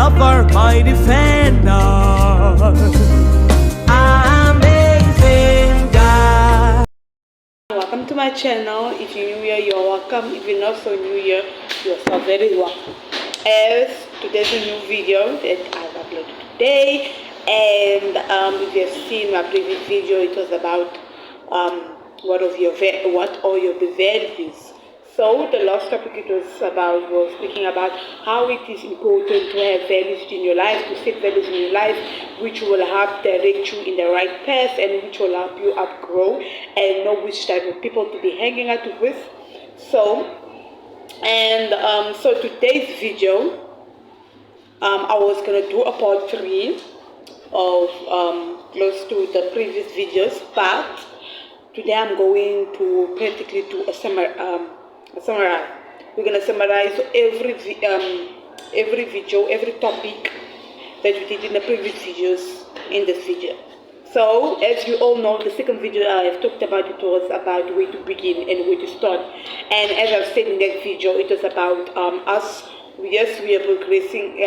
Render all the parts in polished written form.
lover, my defender. Amazing God. Welcome to my channel. If you're new here, you're welcome. If you're not so new here, you're so very welcome. As today's a new video that I've uploaded today, and if you have seen my previous video, it was about what are your values. So the last topic it was speaking about how it is important to have values in your life, to set values in your life, which will help direct you in the right path and which will help you outgrow and know which type of people to be hanging out with. So today's video, I was gonna do a part 3 of close to the previous videos, but today I'm going to practically do a summary. We're gonna summarize every video, every topic that we did in the previous videos in this video. So, as you all know, the second video I have talked about, it was about where to begin and where to start. And as I've said in that video, it was about us. Yes, we are progressing.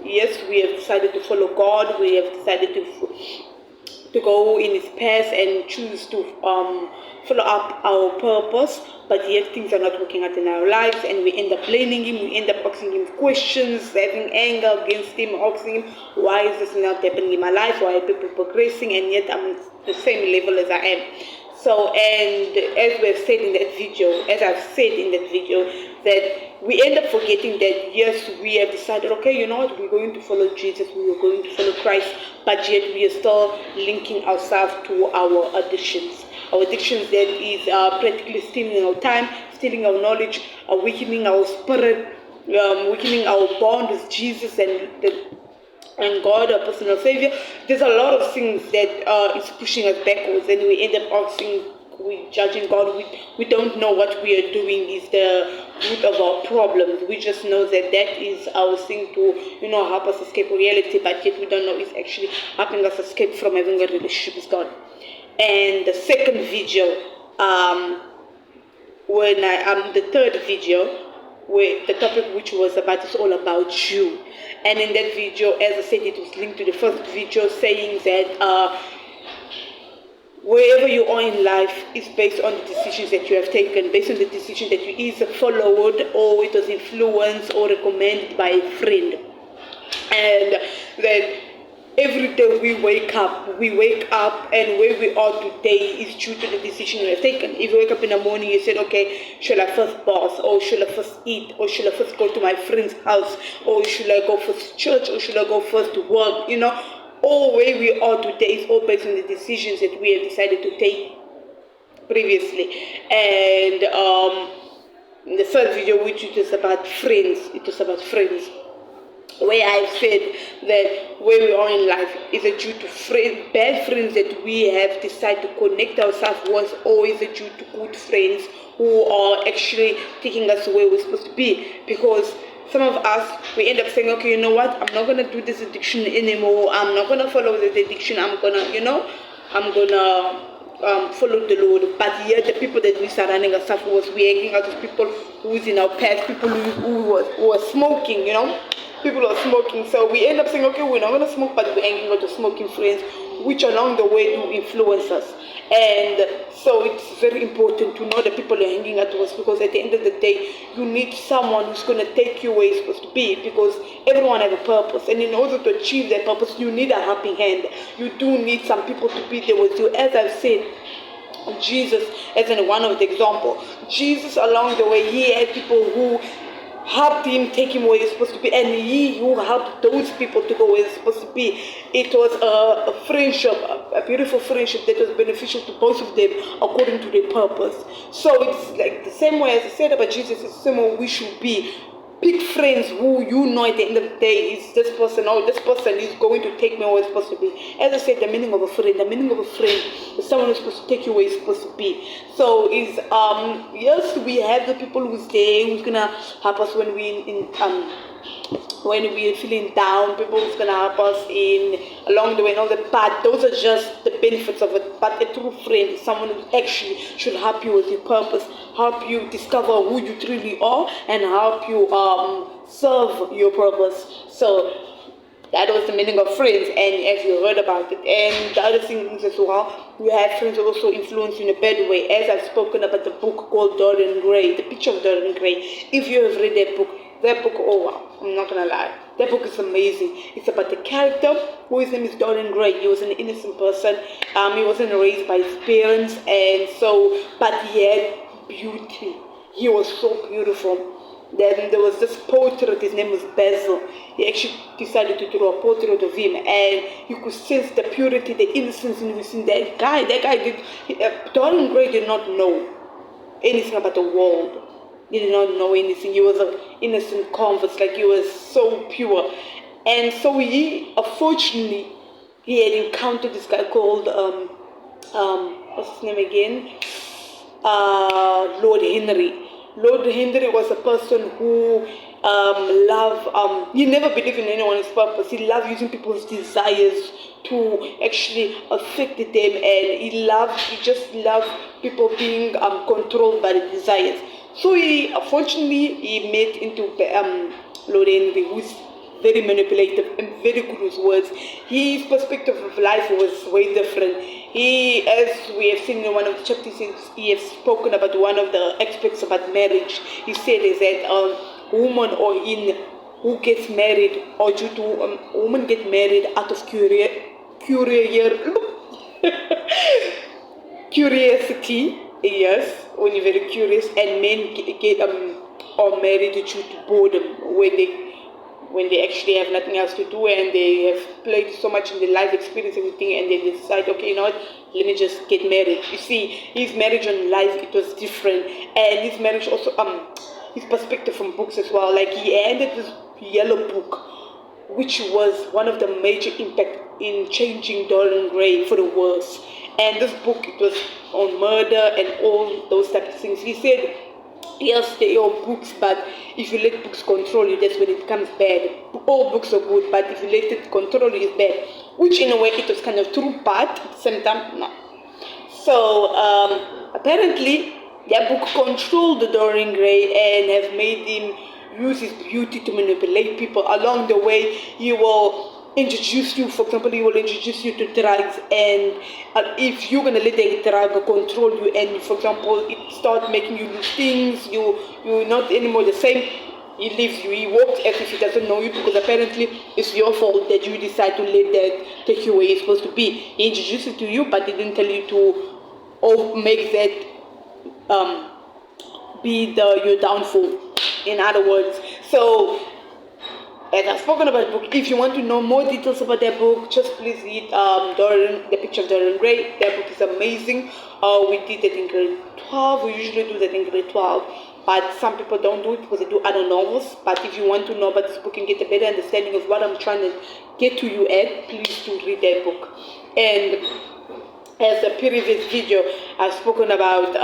Yes, we have decided to follow God. We have decided to go in His path and choose to follow up our purpose, but yet things are not working out in our lives, and we end up blaming Him, we end up asking Him questions, having anger against Him, asking Him, why is this not happening in my life, why are people progressing, and yet I'm at the same level as I am. So, and as we've said in that video, as I've said in that video, that we end up forgetting that yes, we have decided, okay, you know what, we're going to follow Jesus, we are going to follow Christ, but yet we are still linking ourselves to our addictions. Our addictions that is practically stealing our time, stealing our knowledge, weakening our spirit, weakening our bond with Jesus and God, our personal Savior. There's a lot of things that is pushing us backwards, and we end up we're judging God. We don't know what we are doing is the root of our problems. We just know that is our thing to, help us escape reality, but yet we don't know it's actually helping us escape from having a relationship with God. And the second video, the third video, where the topic which was about is all about you. And in that video, as I said, it was linked to the first video, saying that wherever you are in life is based on the decisions that you have taken, based on the decision that you either followed or it was influenced or recommended by a friend. And that every day we wake up and where we are today is due to the decision we have taken. If you wake up in the morning, you said, okay, shall I first bath, or shall I first eat, or shall I first go to my friend's house, or shall I go first to church, or shall I go first to work, all where we are today is all based on the decisions that we have decided to take previously. And in the third video, which it was about friends, where I've said that where we are in life is due to bad friends that we have decided to connect ourselves with, or is due to good friends who are actually taking us where we're supposed to be. Because some of us, we end up saying, okay, you know what, I'm not going to do this addiction anymore, I'm not going to follow this addiction, I'm going to follow the Lord. But yet the people that we surrounding ourselves with, we're hanging out with people who's in our past, people who are smoking, people are smoking. So we end up saying, okay, we're not going to smoke, but we're hanging out with smoking friends, which along the way do influence us. And so it's very important to know the people you're hanging out with, because at the end of the day, you need someone who's going to take you where you're supposed to be, because everyone has a purpose. And in order to achieve that purpose, you need a helping hand. You do need some people to be there with you. As I've said, Jesus, as in one of the examples, Jesus along the way, he had people who helped him take him where he's supposed to be, and he who helped those people to go where he's supposed to be. It was a friendship, a beautiful friendship that was beneficial to both of them according to their purpose. So it's like the same way as I said about Jesus, it's the same way we should be. Pick friends who at the end of the day is this person, or this person is going to take me where it's supposed to be. As I said, the meaning of a friend is someone who's supposed to take you where you're supposed to be. So yes, we have the people who's there, who's gonna help us when we're feeling down, people who's gonna help us along the way and all that, but those are just the benefits of it. but a true friend is someone who actually should help you with your purpose, help you discover who you truly are, and help you serve your purpose. So that was the meaning of friends, and as you heard about it. And the other thing is as well, you have friends who also influence you in a bad way. As I've spoken about the book called Dorian Gray, The Picture of Dorian Gray. If you have read that book, oh wow, I'm not gonna lie, that book is amazing. It's about the character whose name is Dorian Gray. He was an innocent person. He wasn't raised by his parents, and so, but he had beauty. He was so beautiful. Then there was this portrait, his name was Basil. He actually decided to draw a portrait of him, and you could sense the purity, the innocence in that guy. Dorian Gray did not know anything about the world. He did not know anything. He was an innocent convert, like he was so pure. And so unfortunately, he had encountered this guy called, what's his name again? Lord Henry. Lord Henry was a person who he never believed in anyone's purpose. He loved using people's desires to actually affect them, and he just loved people being controlled by the desires. So unfortunately, he met into Lord Henry, who's very manipulative and very good with words. His perspective of life was way different. He, as we have seen in one of the chapters, he has spoken about one of the aspects about marriage. He said is that woman who gets married, or due to women get married out of curiosity, yes, when you're very curious, and men get are married due to boredom, when they actually have nothing else to do, and they have played so much in their life experience, everything, and they decide, okay, you know what, let me just get married. You see, his marriage and life, it was different, and his marriage also, his perspective from books as well. Like, he ended this yellow book, which was one of the major impact in changing Dorian Gray for the worse. And this book, it was on murder and all those types of things. He said, yes, they are books, but if you let books control you, that's when it becomes bad. All books are good, but if you let it control you, it's bad. Which in a way, it was kind of true, but at the same time, no. So apparently, that book controlled Dorian Gray and have made him use his beauty to manipulate people. Along the way, he will introduce you, for example, he will introduce you to drugs, and if you're gonna let the drug control you, and for example, it starts making you lose things, you're not anymore the same, he leaves you. He walks as if he doesn't know you, because apparently it's your fault that you decide to let that take you where you're supposed to be. He introduced it to you, but he didn't tell you to make that be your downfall, in other words. So, as I've spoken about the book, if you want to know more details about that book, just please read The Picture of Dorian Gray. That book is amazing. We did that in grade 12. We usually do that in grade 12. But some people don't do it because they do other novels. But if you want to know about this book and get a better understanding of what I'm trying to get to you at, please do read that book. And as a previous video, I've spoken about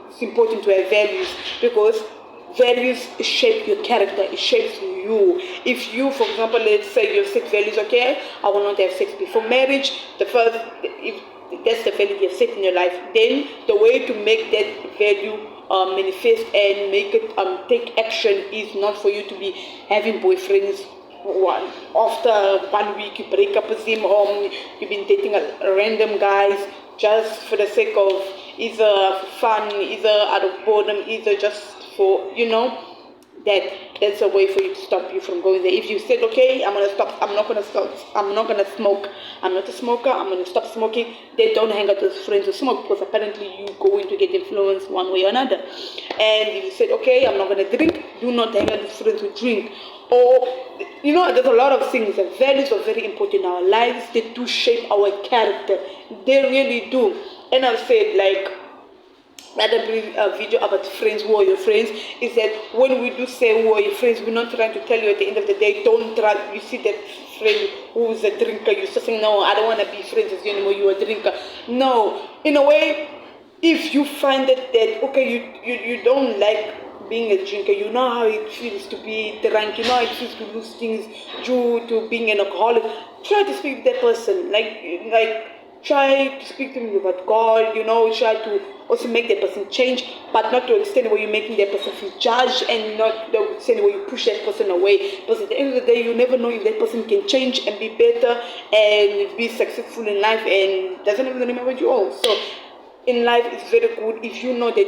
it's important to have values, because values shape your character, it shapes you. If you, for example, let's say you have set values, okay, I will not have sex before marriage, if that's the value you have set in your life, then the way to make that value manifest and make it take action is not for you to be having boyfriends. After 1 week you break up with him, or you've been dating random guys just for the sake of either fun, either out of boredom, either just for, that's a way for you to stop you from going there. If you said, okay, I'm not gonna smoke, I'm not a smoker, I'm gonna stop smoking, then don't hang out with friends who smoke, because apparently you're going to get influenced one way or another. And if you said, okay, I'm not gonna drink, do not hang out with friends who drink. Or, there's a lot of things. The values are very important in our lives. They do shape our character. They really do. And I've said, like, another video about friends, who are your friends, is that when we do say who are your friends, we're not trying to tell you at the end of the day, don't try, you see that friend who's a drinker, you're just saying, no, I don't want to be friends with you anymore, you're a drinker. No, in a way, if you find that okay, you don't like being a drinker, you know how it feels to be drunk, you know how it feels to lose things due to being an alcoholic, try to speak with that person, like try to speak to them about God, try to also make that person change, but not to the extent where you're making that person feel judged, and not to the extent where you push that person away. Because at the end of the day, you never know if that person can change and be better and be successful in life and doesn't even remember you all. So in life, it's very good if you know that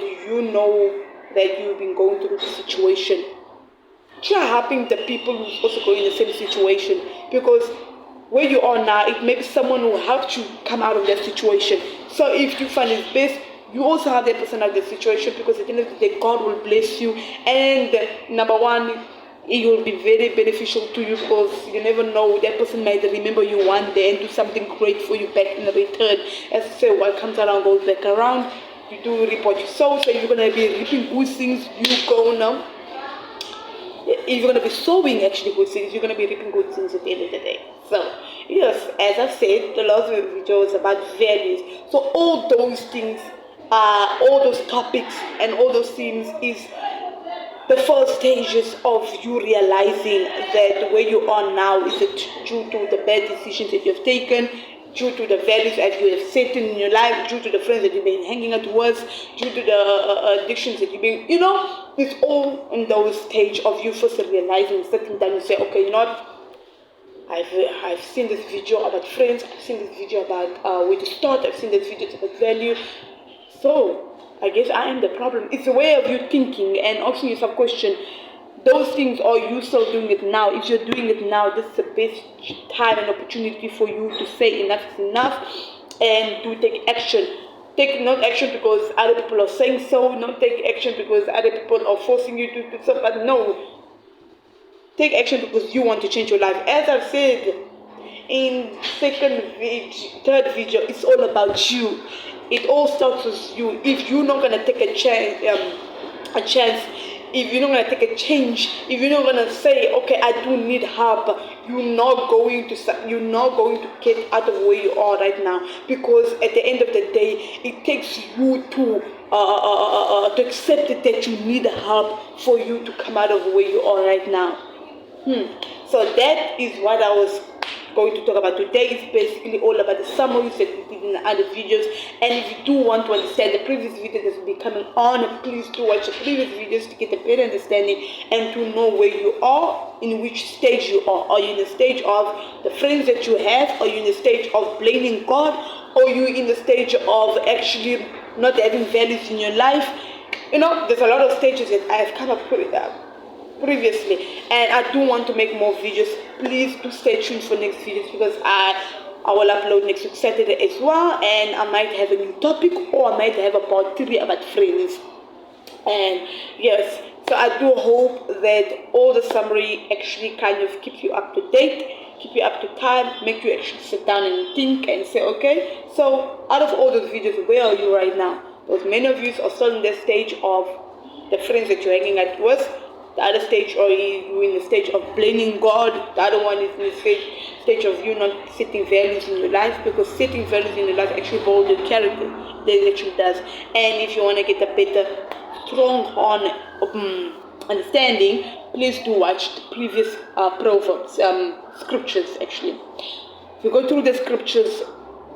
you've been going through the situation. Try helping the people who's also going in the same situation, because where you are now, it may be someone who helped you come out of that situation. So if you find it best, you also have that person out of the situation, because at the end of the day, God will bless you. And number one, it will be very beneficial to you, because you never know, that person might remember you one day and do something great for you back in return. As I say, what comes around goes back around. You do reap what you sow, so you're going to be reaping good things. If you're going to be sowing actually good things, you're going to be reaping good things at the end of the day. So, yes, as I said, the last video is about values. So all those things, all those topics and all those things is the first stages of you realizing that where you are now is it due to the bad decisions that you've taken, due to the values that you have set in your life, due to the friends that you've been hanging out with, due to the addictions that you've been, it's all in those stage of you first realizing, sitting down and say, okay, I've seen this video about friends, I've seen this video about where to start, I've seen this video about value. So I guess I am the problem. It's a way of you thinking and asking yourself question. Those things, are you still doing it now? If you're doing it now, this is the best time and opportunity for you to say enough is enough and to take action. Take not action because other people are saying so, not take action because other people are forcing you to do something, but no. Take action because you want to change your life. As I've said in third video, it's all about you. It all starts with you. If you're not gonna take a chance, if you're not gonna take a change, if you're not gonna say, okay, I do need help, you're not going to get out of where you are right now. Because at the end of the day, it takes you to accept that you need help for you to come out of where you are right now. So that is what I was going to talk about today. It's basically all about the summaries that we did in the other videos. And if you do want to understand the previous video that will be coming on, please do watch the previous videos to get a better understanding and to know where you are, in which stage you are. Are you in the stage of the friends that you have? Are you in the stage of blaming God? Or are you in the stage of actually not having values in your life? There's a lot of stages that I have come up with previously, and I do want to make more videos. Please do stay tuned for next videos, because I will upload next week Saturday as well, and I might have a new topic, or I might have a part 3 about friends. And yes, so I do hope that all the summary actually kind of keeps you up to date, keep you up to time, make you actually sit down and think and say, okay, so out of all those videos, where are you right now? Because many of you are still in the stage of the friends that you're hanging out with. The other stage, or you in the stage of blaming God. The other one is in the stage of you not setting values in your life, because setting values in your life actually builds your character. That actually does. And if you want to get a better, strong understanding, please do watch the previous proverbs, scriptures actually. If you go through the scriptures,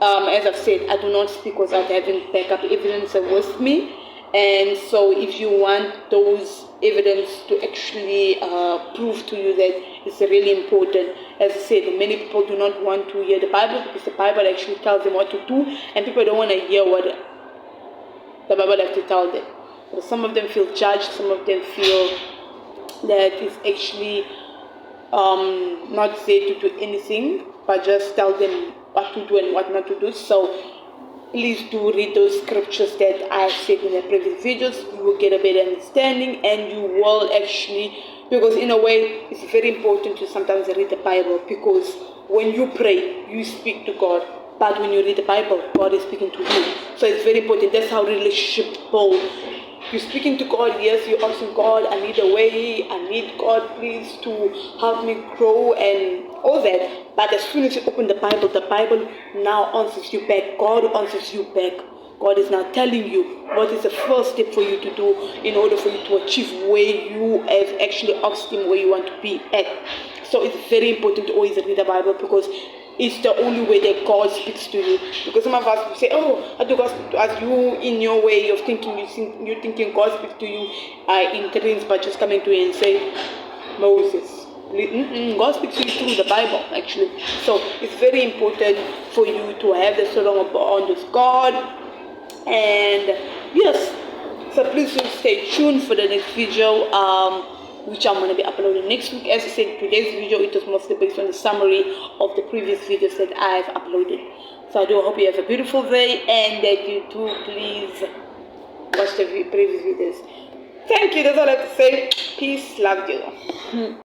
as I've said, I do not speak without having backup evidence with me. And so if you want those evidence to actually prove to you that it's really important, as I said, many people do not want to hear the Bible, because the Bible actually tells them what to do, and people don't want to hear what the Bible has to tell them. So some of them feel judged, some of them feel that it's actually not said to do anything, but just tell them what to do and what not to do. So please do read those scriptures that I said in the previous videos. You will get a better understanding, and you will actually, because in a way, it's very important to sometimes read the Bible, because when you pray, you speak to God. But when you read the Bible, God is speaking to you. So it's very important. That's how relationships build. You're speaking to God, yes, you're asking God, I need a way, I need God, please, to help me grow and all that. But as soon as you open the Bible now answers you back. God answers you back. God is now telling you what is the first step for you to do in order for you to achieve where you have actually asked Him where you want to be at. So it's very important to always read the Bible, because it's the only way that God speaks to you. Because some of us will say, "Oh, how do God speak to us?" You, in your way of thinking, you're thinking God speaks to you in dreams, but just coming to you and say, "Moses." God speaks to you through the Bible, actually. So it's very important for you to have the strong bond with God. And yes, so please do stay tuned for the next video, which I'm going to be uploading next week. As I said, today's video, it was mostly based on the summary of the previous videos that I've uploaded. So I do hope you have a beautiful day, and that you do please watch the previous videos. Thank you. That's all I have to say. Peace. Love you.